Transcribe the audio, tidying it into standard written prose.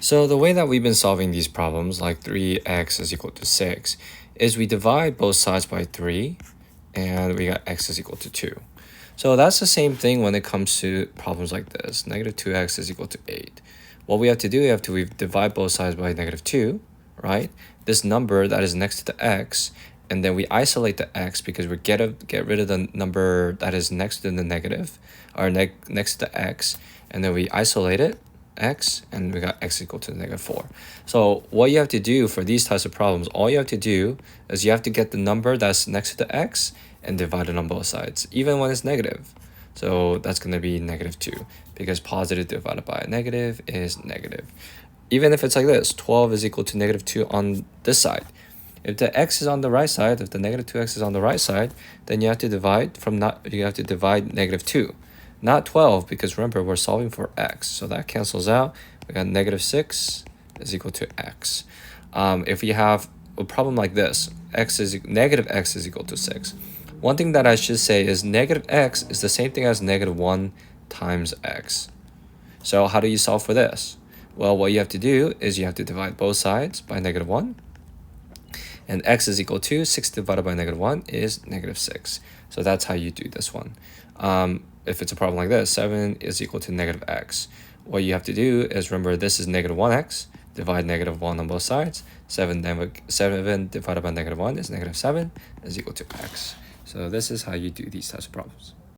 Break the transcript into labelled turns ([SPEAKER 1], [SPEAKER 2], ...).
[SPEAKER 1] So the way that we've been solving these problems, like 3x is equal to 6, is we divide both sides by 3, and we got x is equal to 2. So that's the same thing when it comes to problems like this. Negative 2x is equal to 8. What we have to do, we divide both sides by negative 2, right? This number that is next to the x, and then we isolate the x because we get rid of the number that is next to the negative, or next to the x, and then we isolate it, x, and we got x equal to negative 4. So what you have to do for these types of problems, all you have to do is you have to get the number that's next to the x and divide it on both sides, even when it's negative. So that's going to be negative 2, because positive divided by a negative is negative. Even if it's like this, 12 is equal to negative 2 on this side. If the x is on the right side, if the negative 2x is on the right side, then you have to divide negative 2. Not 12, because remember, we're solving for x. So that cancels out. We got negative 6 is equal to x. If you have a problem like this, negative x is equal to 6. One thing that I should say is negative x is the same thing as negative 1 times x. So how do you solve for this? Well, what you have to do is you have to divide both sides by negative 1. And x is equal to 6 divided by negative 1 is negative 6. So that's how you do this one. If it's a problem like this, 7 is equal to negative x. What you have to do is, remember, this is negative 1x. Divide negative 1 on both sides. 7 divided by negative 1 is negative 7 is equal to x. So this is how you do these types of problems.